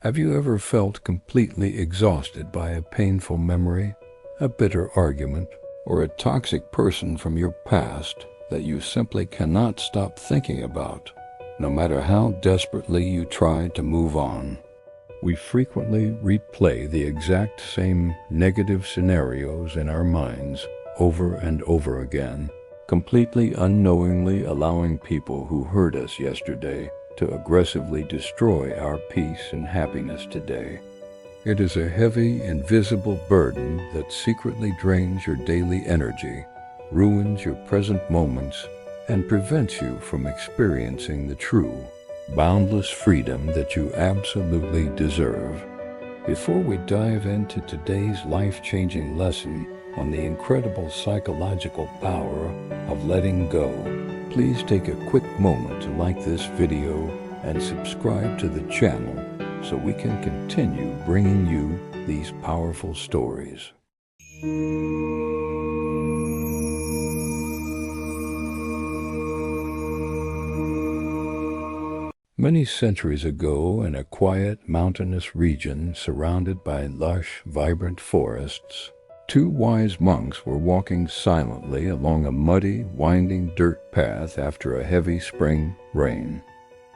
Have you ever felt completely exhausted by a painful memory, a bitter argument, or a toxic person from your past that you simply cannot stop thinking about, no matter how desperately you try to move on? We frequently replay the exact same negative scenarios in our minds over and over again, completely unknowingly allowing people who hurt us yesterday to aggressively destroy our peace and happiness today. It is a heavy, invisible burden that secretly drains your daily energy, ruins your present moments, and prevents you from experiencing the true, boundless freedom that you absolutely deserve. Before we dive into today's life-changing lesson on the incredible psychological power of letting go, please take a quick moment to like this video and subscribe to the channel so we can continue bringing you these powerful stories. Many centuries ago, in a quiet mountainous region surrounded by lush, vibrant forests, two wise monks were walking silently along a muddy, winding dirt path after a heavy spring rain.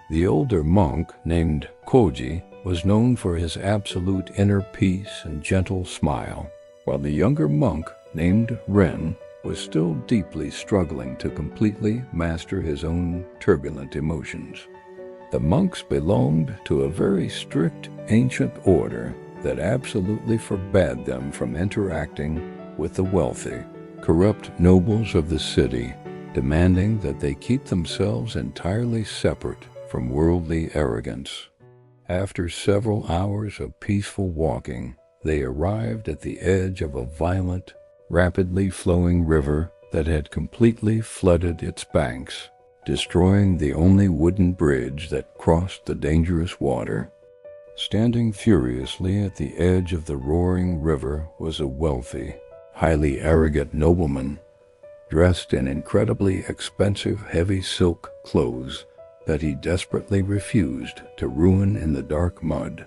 The older monk, named Koji, was known for his absolute inner peace and gentle smile, while the younger monk, named Ren, was still deeply struggling to completely master his own turbulent emotions. The monks belonged to a very strict ancient order that absolutely forbade them from interacting with the wealthy, corrupt nobles of the city, demanding that they keep themselves entirely separate from worldly arrogance. After several hours of peaceful walking, they arrived at the edge of a violent, rapidly flowing river that had completely flooded its banks, destroying the only wooden bridge that crossed the dangerous water. Standing furiously at the edge of the roaring river was a wealthy, highly arrogant nobleman, dressed in incredibly expensive heavy silk clothes that he desperately refused to ruin in the dark mud.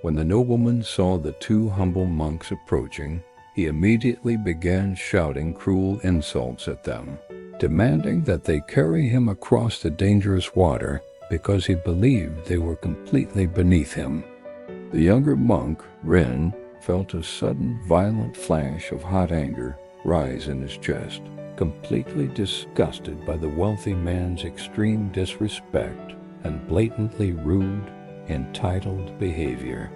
When the nobleman saw the two humble monks approaching, he immediately began shouting cruel insults at them, demanding that they carry him across the dangerous water because he believed they were completely beneath him. The younger monk, Ren, felt a sudden violent flash of hot anger rise in his chest, completely disgusted by the wealthy man's extreme disrespect and blatantly rude, entitled behavior.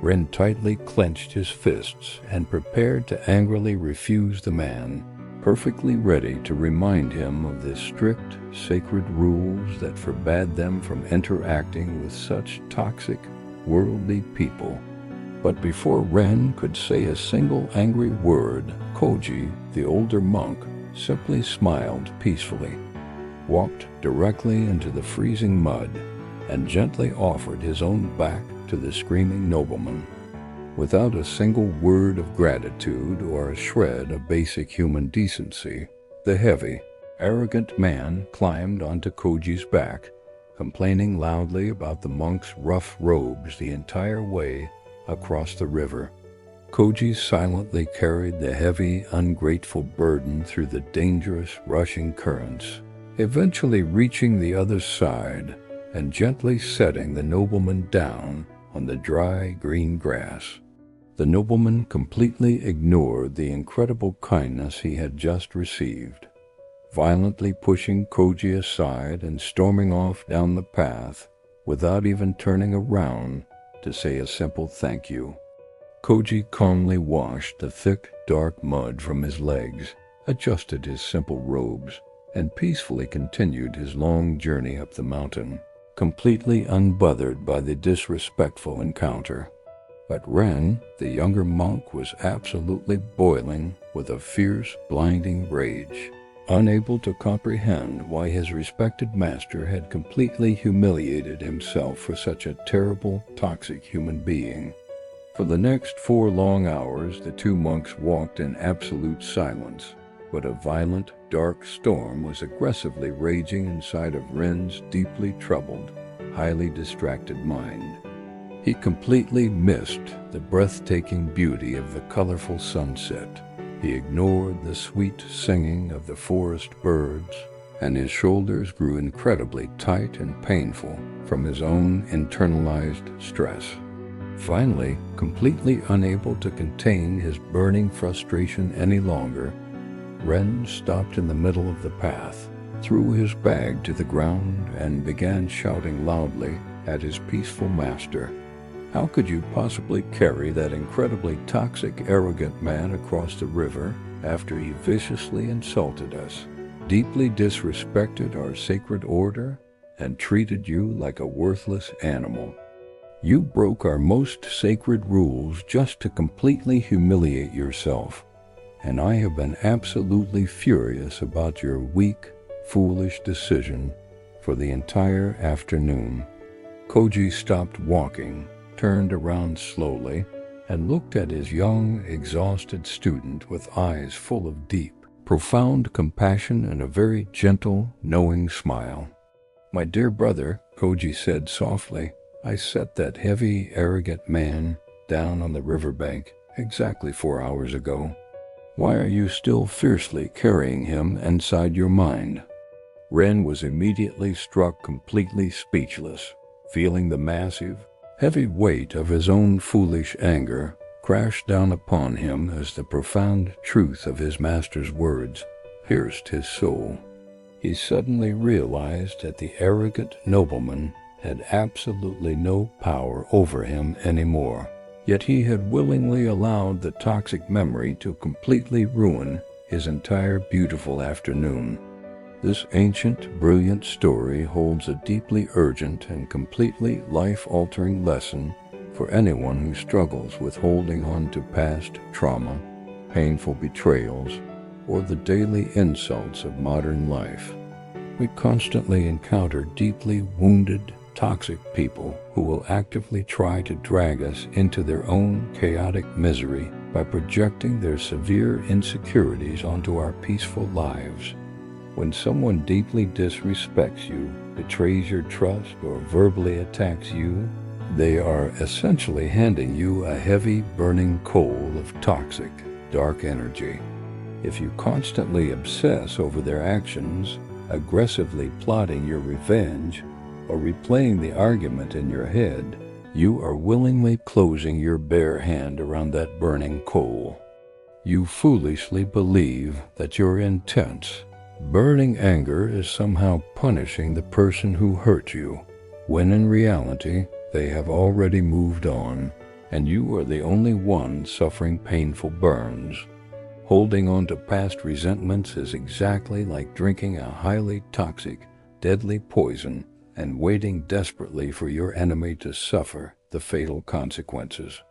Ren tightly clenched his fists and prepared to angrily refuse the man, perfectly ready to remind him of the strict, sacred rules that forbade them from interacting with such toxic, worldly people. But before Ren could say a single angry word, Koji, the older monk, simply smiled peacefully, walked directly into the freezing mud, and gently offered his own back to the screaming nobleman. Without a single word of gratitude or a shred of basic human decency, the heavy, arrogant man climbed onto Koji's back, complaining loudly about the monk's rough robes the entire way across the river. Koji silently carried the heavy, ungrateful burden through the dangerous, rushing currents, eventually reaching the other side and gently setting the nobleman down on the dry, green grass. The nobleman completely ignored the incredible kindness he had just received, violently pushing Koji aside and storming off down the path without even turning around to say a simple thank you. Koji calmly washed the thick, dark mud from his legs, adjusted his simple robes, and peacefully continued his long journey up the mountain, completely unbothered by the disrespectful encounter. But Ren, the younger monk, was absolutely boiling with a fierce, blinding rage, unable to comprehend why his respected master had completely humiliated himself for such a terrible, toxic human being. For the next 4 long hours, the two monks walked in absolute silence, but a violent, dark storm was aggressively raging inside of Ren's deeply troubled, highly distracted mind. He completely missed the breathtaking beauty of the colorful sunset. He ignored the sweet singing of the forest birds, and his shoulders grew incredibly tight and painful from his own internalized stress. Finally, completely unable to contain his burning frustration any longer, Ren stopped in the middle of the path, threw his bag to the ground, and began shouting loudly at his peaceful master. How could you possibly carry that incredibly toxic, arrogant man across the river after he viciously insulted us, deeply disrespected our sacred order, and treated you like a worthless animal? You broke our most sacred rules just to completely humiliate yourself, and I have been absolutely furious about your weak, foolish decision for the entire afternoon. Koji stopped walking, turned around slowly, and looked at his young, exhausted student with eyes full of deep, profound compassion and a very gentle, knowing smile. "My dear brother," Koji said softly, "I set that heavy, arrogant man down on the riverbank exactly 4 hours ago. Why are you still fiercely carrying him inside your mind?" Ren was immediately struck completely speechless, feeling the massive, heavy weight of his own foolish anger crash down upon him as the profound truth of his master's words pierced his soul. He suddenly realized that the arrogant nobleman had absolutely no power over him anymore, yet he had willingly allowed the toxic memory to completely ruin his entire beautiful afternoon. This ancient, brilliant story holds a deeply urgent and completely life-altering lesson for anyone who struggles with holding on to past trauma, painful betrayals, or the daily insults of modern life. We constantly encounter deeply wounded, toxic people who will actively try to drag us into their own chaotic misery by projecting their severe insecurities onto our peaceful lives. When someone deeply disrespects you, betrays your trust, or verbally attacks you, they are essentially handing you a heavy, burning coal of toxic, dark energy. If you constantly obsess over their actions, aggressively plotting your revenge, or replaying the argument in your head, you are willingly closing your bare hand around that burning coal. You foolishly believe that your intense, burning anger is somehow punishing the person who hurt you, when in reality they have already moved on, and you are the only one suffering painful burns. Holding on to past resentments is exactly like drinking a highly toxic, deadly poison and waiting desperately for your enemy to suffer the fatal consequences.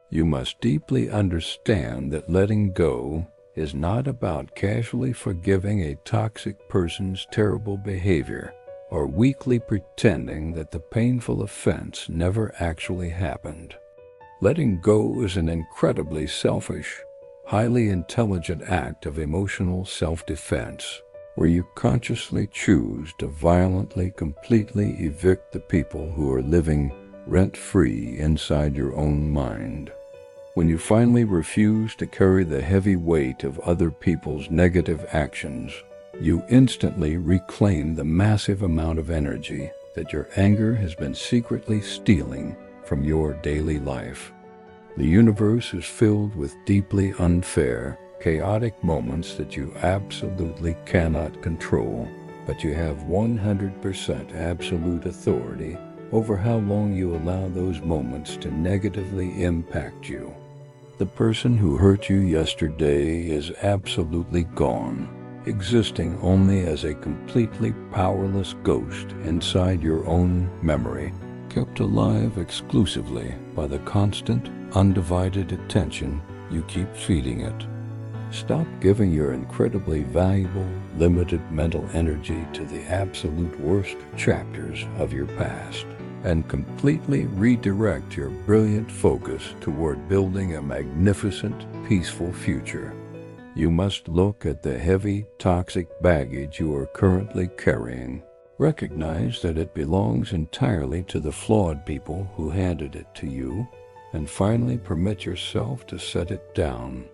You must deeply understand that letting go is not about casually forgiving a toxic person's terrible behavior or weakly pretending that the painful offense never actually happened. Letting go is an incredibly selfish, highly intelligent act of emotional self-defense, where you consciously choose to violently, completely evict the people who are living rent-free inside your own mind. When you finally refuse to carry the heavy weight of other people's negative actions, you instantly reclaim the massive amount of energy that your anger has been secretly stealing from your daily life. The universe is filled with deeply unfair, chaotic moments that you absolutely cannot control, but you have 100% absolute authority over how long you allow those moments to negatively impact you. The person who hurt you yesterday is absolutely gone, existing only as a completely powerless ghost inside your own memory, kept alive exclusively by the constant, undivided attention you keep feeding it. Stop giving your incredibly valuable, limited mental energy to the absolute worst chapters of your past, and completely redirect your brilliant focus toward building a magnificent, peaceful future. You must look at the heavy, toxic baggage you are currently carrying, Recognize that it belongs entirely to the flawed people who handed it to you, and finally permit yourself to set it down.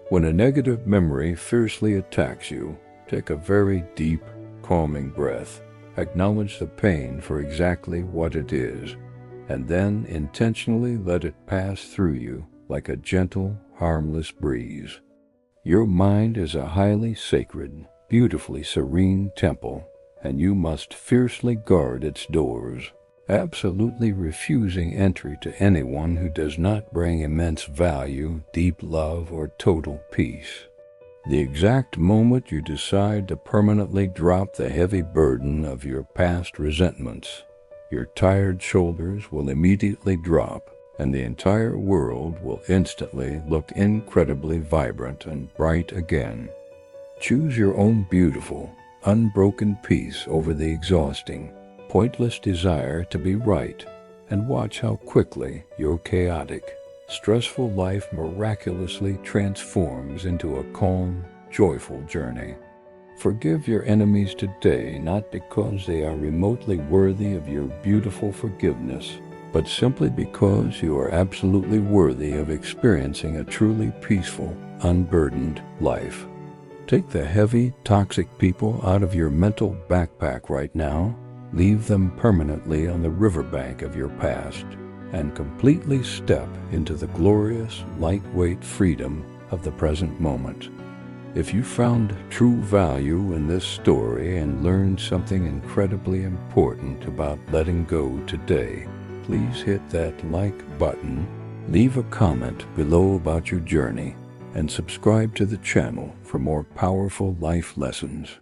When a negative memory fiercely attacks you, take a very deep, calming breath. Acknowledge the pain for exactly what it is, and then intentionally let it pass through you like a gentle, harmless breeze. Your mind is a highly sacred, beautifully serene temple, and you must fiercely guard its doors, absolutely refusing entry to anyone who does not bring immense value, deep love, or total peace. The exact moment you decide to permanently drop the heavy burden of your past resentments, your tired shoulders will immediately drop, and the entire world will instantly look incredibly vibrant and bright again. Choose your own beautiful, unbroken peace over the exhausting, pointless desire to be right, and watch how quickly your chaotic, stressful life miraculously transforms into a calm, joyful journey. Forgive your enemies today, not because they are remotely worthy of your beautiful forgiveness, but simply because you are absolutely worthy of experiencing a truly peaceful, unburdened life. Take the heavy, toxic people out of your mental backpack right now, leave them permanently on the riverbank of your past, and completely step into the glorious, lightweight freedom of the present moment. If you found true value in this story and learned something incredibly important about letting go today, please hit that like button, leave a comment below about your journey, and subscribe to the channel for more powerful life lessons.